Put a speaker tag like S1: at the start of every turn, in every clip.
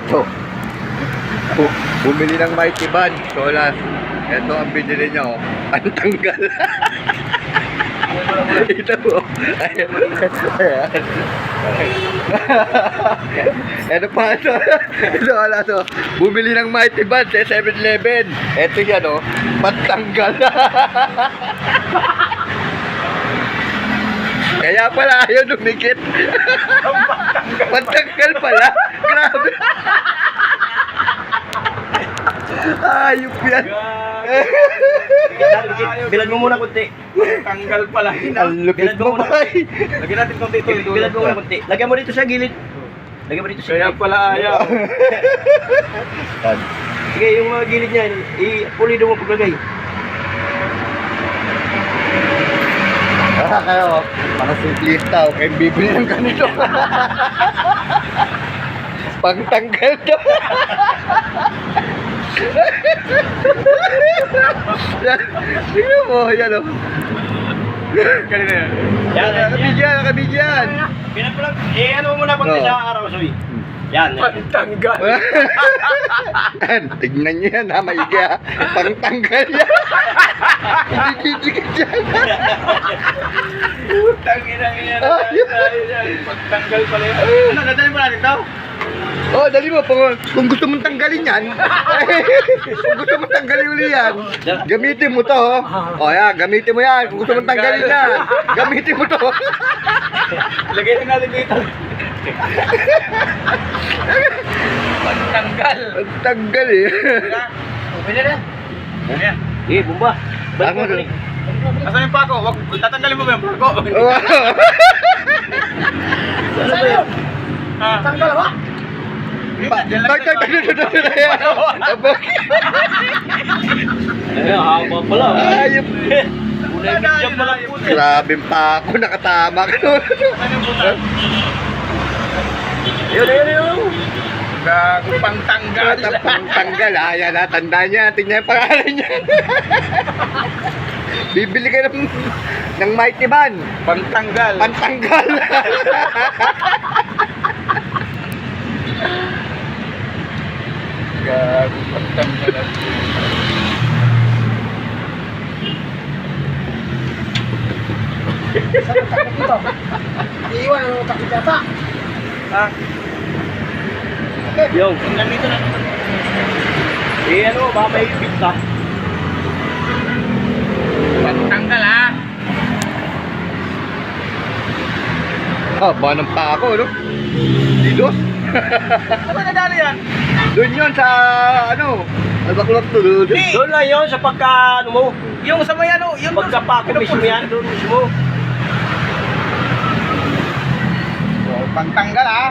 S1: Ito. Bumili ng Mighty Band. Solas. Ito ang binili niya, oh. Ang tanggal. Ito po. Ito pa ito. Ito wala to. Bumili ng Mighty Band sa 7-Eleven. Ito yan, oh. Pantanggal. Kaya pala ayaw dumikit. Pantanggal pala. Grabe. Ayop yan.
S2: Bilad mo muna kunti.
S3: Tanggal pala.
S1: Ang lupit mo ba?
S3: Lagyan natin konti ito.
S2: Bilad mo muna kunti. Lagyan mo dito sa gilid. Lagyan mo dito sa
S3: Kaya
S2: gilid.
S3: pala ayaw.
S2: Sige, yung mga gilid niya, ipulido mo paglagay.
S1: Kayo, mga simplista, okay, bibili ng ganito. Pangtanggal to. Tingnan mo, yan o.
S3: Kanina yan.
S2: Yan,
S1: Nakabigyan, nakabigyan.
S2: Bilad mo lang. Ano mo muna kunti
S1: Oo.
S2: sa araw, Soy. Yan.
S3: Pantanggal.
S1: Tignan niyo yan, ha, maiga. Pangtanggal yan. Dikit-dikit yan.
S3: Tangina yan. Pantanggal pala yan. Ano, nadali mo natin ito?
S1: Oh, dali mo, kung gusto mong tanggalin yan, kung gusto mong tanggalin uli yan, gamitin mo to, oh. Oh, yan, gamitin mo yan. Kung gusto mong tanggalin yan, gamitin mo to.
S3: Lagay na natin dito. Pantanggal.
S1: Ang tanggal eh.
S3: Pwede na. Ayan.
S2: Eh, bumba. Balik
S1: Tama
S2: mo
S1: doon.
S2: balik.
S3: Asan yung pako? Wag, tatanggalin mo ba yung pako?
S1: Oh,
S2: Ano ba yun?
S3: Tanggal ba?
S2: Ayun, haba pala.
S1: Ayop.
S2: Kulay medyam pala po.
S1: Grabe pa ako, nakatama ka nun.
S3: Ano yung butas?
S2: Ayun.
S3: Gago, pantanggal.
S1: Pangtanggal, ayan na, tandaan niya, tingnan yung pangalan niya. Bibili ka ng Mighty Band.
S3: Pantanggal.
S1: Pantanggal.
S3: Gago, pantanggal.
S4: Iiwan ang takot yata.
S3: Ah,
S2: Yung.
S3: nandito na.
S2: Ano, baka may pizza.
S3: Pantanggal ha.
S1: Haba ng pa ako, no? Didos.
S3: Ano nadali yan?
S1: Doon yun sa, ano, albaklot to, doon.
S2: Doon lang yun sa pagka, ano mo,
S3: Yung sa may ano, yung
S2: pagka-pakumis mo yan, doon mismo.
S3: Pantanggal ha.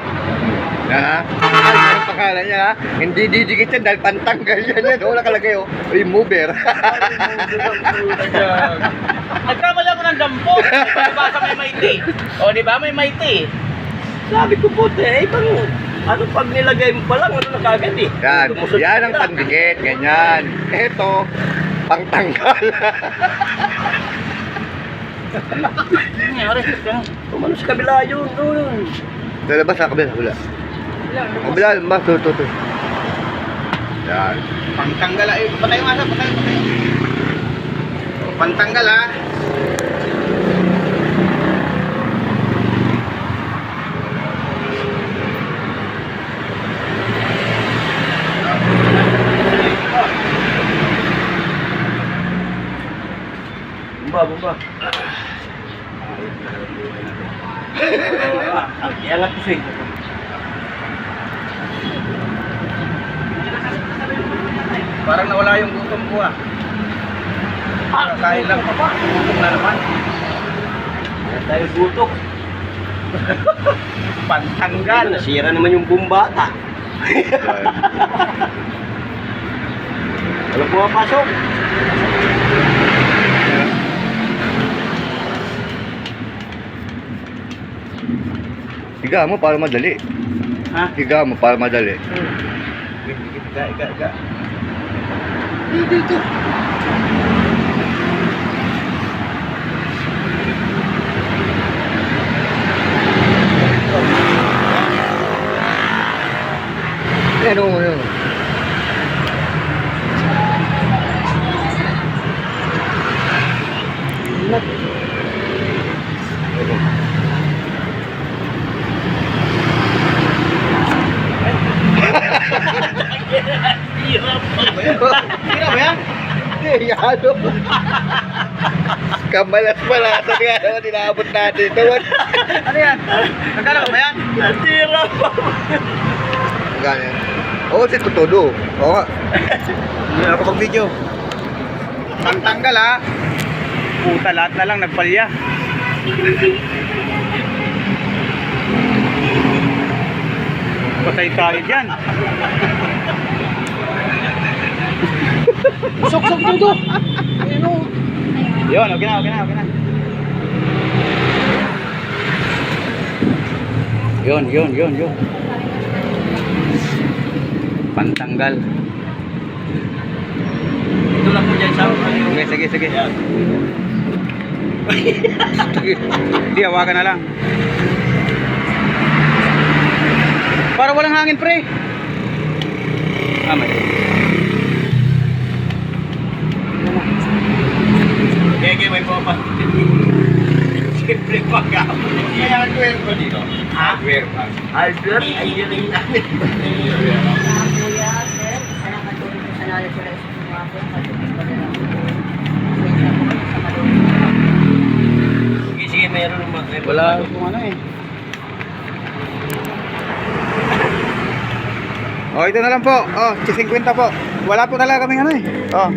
S1: Ha? Ay, ang pangalan niya, ha? Hindi didikit yan dahil pantanggal yan yan. Oh, nakalagay, oh. Remover.
S3: Nagkamali ako ng dampo. Nabasa may maiti. O, di ba? May maiti.
S2: Sabi ko po, pang, ano pag nilagay mo pa lang, ano na kagad eh.
S1: Yan,
S2: Lumusot
S1: yan
S2: ka
S1: ang
S2: na.
S1: pandikit, ganyan. Ito, pangtanggal.
S3: Nangyari.
S2: Tumano sa kabila yun, doon.
S1: Lalabas sa kabila, kabila. Kabila, mas, to. Yan.
S3: Pantanggal ha. Patay yung asa, patay. Pantanggal ha.
S2: Bumba. Iangat ko siya.
S3: Parang nawala yung gutom ko ah. Kain lang. Gutom na naman.
S2: Dahil butok.
S3: Pantanggal.
S2: Nasira naman yung bumbata. Walang pumapasok.
S1: Higa mo para madali.
S3: Ha?
S1: Higa mo para madali.
S3: Iga.
S4: Dito.
S1: Ano mo yun?
S3: Hirap ba yan?
S1: Yalo. Kamalas-malasan nga naman, inaabot natin. Naman.
S3: Ano yan? Nagkala ka ba yan?
S2: Natira pa.
S1: Ganyan. Oo, si Tutudo. Oo nga.
S3: Hindi ako mag-video. Pantanggal ha. Puta, lahat na lang nagpalya. Patay tayo dyan. Sok-sok dito. Yun, okay na. Yun. Pantanggal.
S2: Ito lang po dyan sa
S3: Sige. Hindi, hawakan na lang. Para walang hangin, pre. Mali.
S2: Gege, may po pa. Siyempre pag-aapon. May hardware ko dito. Hardware pa. Hardware? Ay, yun yung namin.
S4: Kuya, sir, sana matulog ko sa knowledge ulit sa mga po, matulog ko na lang po. Pasensya po kayo sa malulog.
S2: Sige, mayroon naman.
S3: Wala kung ano eh. Oh, ito na lang po. Oh, 50 po. Wala po talaga kaming ano eh. Oh.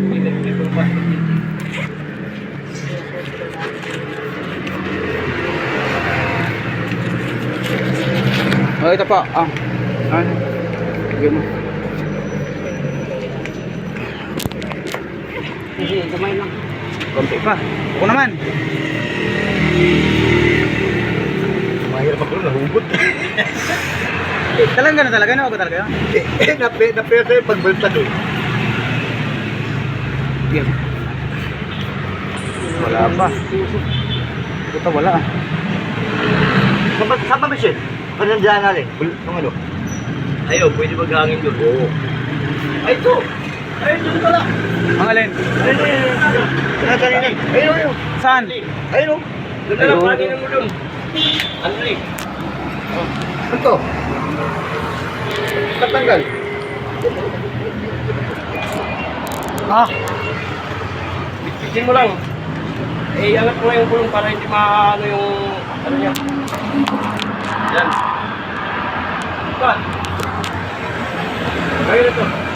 S3: Oh, ito po. Ah. Ano? Sige mo.
S4: Sige, gamay lang.
S3: Konti pa. Ako naman.
S1: Mahirap ako nahugot.
S3: Talaga na talaga. Ano ba talaga yun?
S1: Napira sa'yo pagbaliktad eh.
S3: Yan. Wala pa. Ito wala ah.
S1: Saan ba, Michelle? Ano nandiyan natin? Ang ano?
S2: Ayaw, pwede maghangin doon. Oo. Ay, ito. Ay, ito pala.
S3: Ang alin?
S1: Ayun.
S3: Saan?
S1: Ayun.
S2: Doon na lang, pangin mo doon. Ano eh?
S1: Ano to? Tatanggal.
S3: Ah.
S2: Bitin mo lang. Eh, angat mo lang yung gulong para hindi maano yung ano niya. Yan. Ba? Ayun ito.